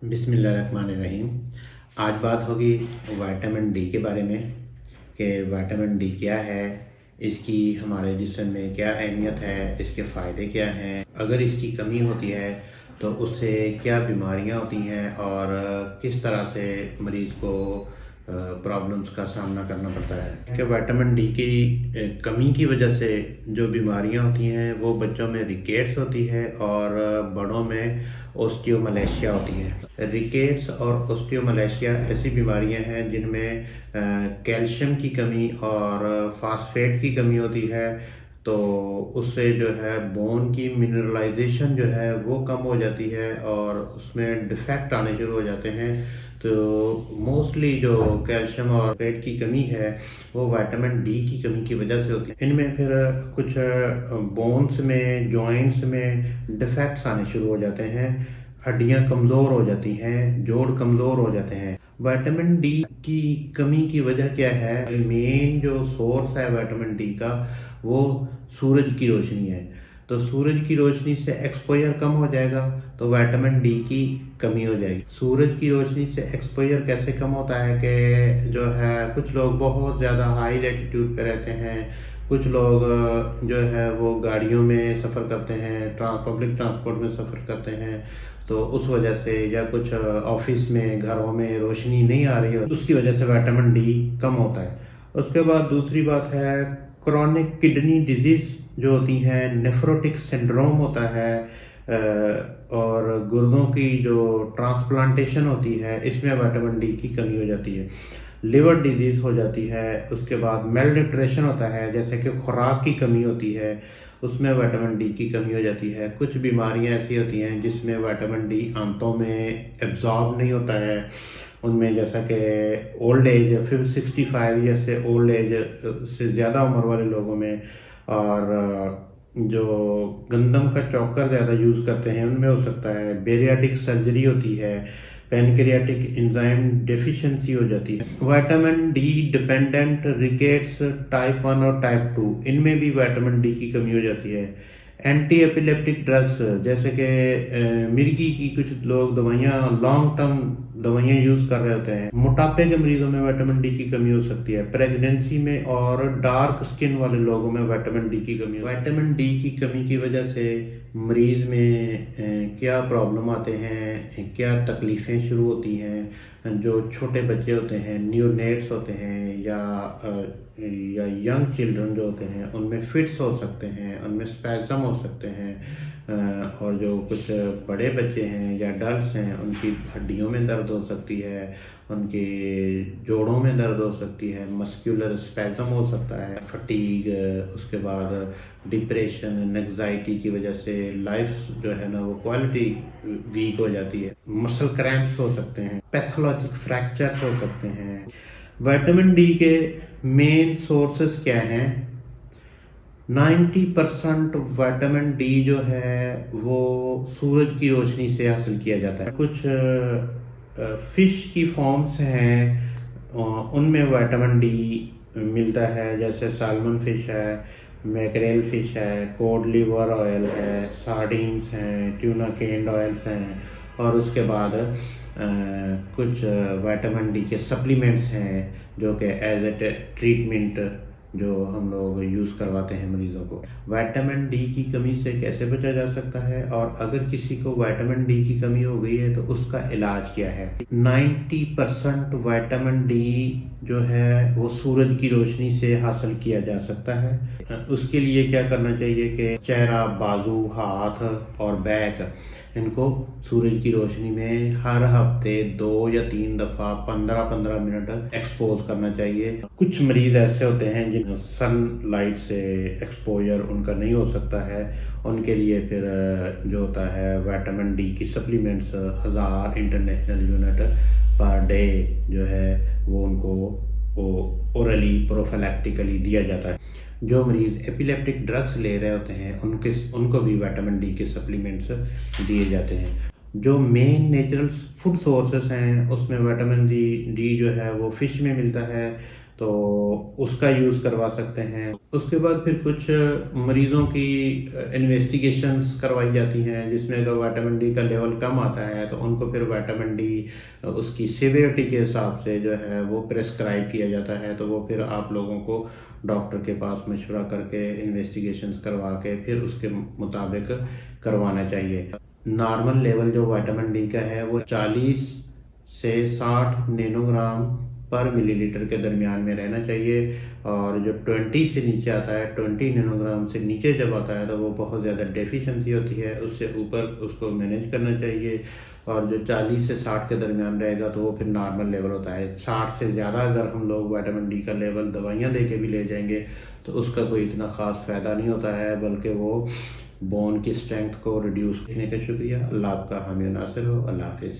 बिस्मिल्लाहिर्रहमानिर्रहीम। आज बात होगी विटामिन डी के बारे में कि विटामिन डी क्या है, इसकी हमारे जिस्म में क्या अहमियत है, इसके फ़ायदे क्या हैं, अगर इसकी कमी होती है तो उससे क्या बीमारियां होती हैं और किस तरह से मरीज़ को प्रॉब्लम्स का सामना करना पड़ता है। कि विटामिन डी की कमी की वजह से जो बीमारियां होती हैं वो बच्चों में रिकेट्स होती है और बड़ों में ओस्टियोमलेशिया होती है। रिकेट्स और ओस्टियोमलेशिया ऐसी बीमारियां हैं जिनमें कैल्शियम की कमी और फास्फेट की कमी होती है, तो उससे जो है बोन की मिनरलाइजेशन जो है वो कम हो जाती है और उसमें डिफेक्ट आने शुरू हो जाते हैं। तो मोस्टली जो कैल्शियम और फेट की कमी है वो विटामिन डी की कमी की वजह से होती है। इनमें फिर कुछ बोन्स में, जॉइंट्स में डिफेक्ट्स आने शुरू हो जाते हैं, हड्डियां कमज़ोर हो जाती हैं, जोड़ कमज़ोर हो जाते हैं। विटामिन डी की कमी की वजह क्या है? मेन जो सोर्स है विटामिन डी का वो सूरज की रोशनी है। तो सूरज की रोशनी से एक्सपोजर कम हो जाएगा तो विटामिन डी की कमी हो जाएगी। सूरज की रोशनी से एक्सपोजर कैसे कम होता है कि जो है कुछ लोग बहुत ज़्यादा हाई लैटिट्यूड पे रहते हैं, कुछ लोग जो है वो गाड़ियों में सफ़र करते हैं, पब्लिक ट्रांसपोर्ट में सफ़र करते हैं, तो उस वजह से, या कुछ ऑफिस में, घरों में रोशनी नहीं आ रही है, उसकी वजह से विटामिन डी कम होता है। उसके बाद दूसरी बात है क्रॉनिक किडनी डिजीज़ जो होती हैं, नेफ्रोटिक सिंड्रोम होता है और गुर्दों की जो ट्रांसप्लांटेशन होती है, इसमें विटामिन डी की कमी हो जाती है। लिवर डिजीज़ हो जाती है। उसके बाद मेल न्यूट्रिशन होता है, जैसे कि खुराक की कमी होती है, उसमें विटामिन डी की कमी हो जाती है। कुछ बीमारियां ऐसी होती हैं जिसमें विटामिन डी आंतों में एब्जॉर्ब नहीं होता है, उनमें जैसा कि ओल्ड एज, फिर 65 ईयर से ओल्ड एज से ज़्यादा उम्र वाले लोगों में, और जो गंदम का चोकर ज़्यादा यूज़ करते हैं उनमें हो सकता है। बेरियाटिक सर्जरी होती है, पैनक्रियाटिक एंजाइम डेफिशिएंसी हो जाती है। Vitamin D dependent rickets type 1 और टाइप 2, इनमें भी विटामिन डी की कमी हो जाती है। एंटी एपिलेप्टिक ड्रग्स, जैसे कि मिर्गी की कुछ लोग दवाइयाँ, लॉन्ग टर्म दवाइयाँ यूज़ कर रहे होते हैं। मोटापे के मरीजों में विटामिन डी की कमी हो सकती है। प्रेगनेंसी में और डार्क स्किन वाले लोगों में विटामिन डी की कमी। विटामिन डी की कमी की वजह से मरीज़ में क्या प्रॉब्लम आते हैं, क्या तकलीफ़ें शुरू होती हैं। जो छोटे बच्चे होते हैं, न्यूनेट्स होते हैं, या यंग चिल्ड्रन जो होते हैं, उनमें फिट्स हो सकते हैं, उनमें स्पैज़म हो सकते हैं। और जो कुछ बड़े बच्चे हैं या अडल्ट्स हैं, उनकी हड्डियों में दर्द हो सकती है, उनके जोड़ों में दर्द हो सकती है, मस्कुलर स्पैज़म हो सकता है, फटीग, उसके बाद डिप्रेशन, एंग्जाइटी की वजह से लाइफ जो है ना वो क्वालिटी वीक हो जाती है। मसल क्रैम्प्स हो सकते हैं, पैथोलॉजिक फ्रैक्चर्स हो सकते हैं। विटामिन डी के मेन सोर्सेस क्या हैं? 90% विटामिन डी जो है वो सूरज की रोशनी से हासिल किया जाता है। कुछ फिश की फॉर्म्स हैं, उनमें विटामिन डी मिलता है, जैसे साल्मन फिश है, मैकरेल फिश है, कोड लिवर ऑयल है, सार्डिन्स हैं, ट्यूना केन्ड ऑयल्स हैं। और उसके बाद कुछ विटामिन डी के सप्लीमेंट्स हैं जो कि एज ए ट्रीटमेंट जो हम लोग यूज़ करवाते हैं मरीज़ों को। विटामिन डी की कमी से कैसे बचा जा सकता है, और अगर किसी को विटामिन डी की कमी हो गई है तो उसका इलाज क्या है? 90% विटामिन डी जो है वो सूरज की रोशनी से हासिल किया जा सकता है। उसके लिए क्या करना चाहिए कि चेहरा, बाजू, हाथ और बैक, इनको सूरज की रोशनी में हर हफ्ते 2 या 3 दफ़ा 15-15 मिनट एक्सपोज करना चाहिए। कुछ मरीज़ ऐसे होते हैं जिन सनलाइट से एक्सपोजर उनका नहीं हो सकता है, उनके लिए फिर जो होता है विटामिन डी की supplements 1000 international unit per day जो है वो उनको ओरली प्रोफिलैक्टिकली दिया जाता है। जो मरीज़ एपिलेप्टिक ड्रग्स ले रहे होते हैं उनको भी विटामिन डी के सप्लीमेंट्स दिए जाते हैं। जो मेन नेचुरल फूड सोर्सेस हैं उसमें विटामिन डी जो है वो फ़िश में मिलता है, तो उसका यूज़ करवा सकते हैं। उसके बाद फिर कुछ मरीज़ों की इन्वेस्टिगेशंस करवाई जाती हैं, जिसमें अगर विटामिन डी का लेवल कम आता है तो उनको फिर विटामिन डी उसकी सीवियरिटी के हिसाब से जो है वो प्रेस्क्राइब किया जाता है। तो वो फिर आप लोगों को डॉक्टर के पास मशवरा करके इन्वेस्टिगेशंस करवा के फिर उसके मुताबिक करवाना चाहिए। नॉर्मल लेवल जो विटामिन डी का है वो 40 से 60 नैनोग्राम पर मिलीलीटर के दरमियान में रहना चाहिए, और जो 20 से नीचे आता है, 20 नैनोग्राम से नीचे जब आता है तो वो बहुत ज़्यादा डेफिशिएंसी होती है, उससे ऊपर उसको मैनेज करना चाहिए। और जो 40 से 60 के दरमियान रहेगा तो वो फिर नॉर्मल लेवल होता है। 60 से ज़्यादा अगर हम लोग विटामिन डी का लेवल दवाइयाँ दे के भी ले जाएंगे तो उसका कोई इतना ख़ास फ़ायदा नहीं होता है, बल्कि वो बोन की स्ट्रेंथ को रिड्यूस करने का। शुक्रिया। अल्लाह आपका हामी नासिर हो। अल्लाह हाफिज़।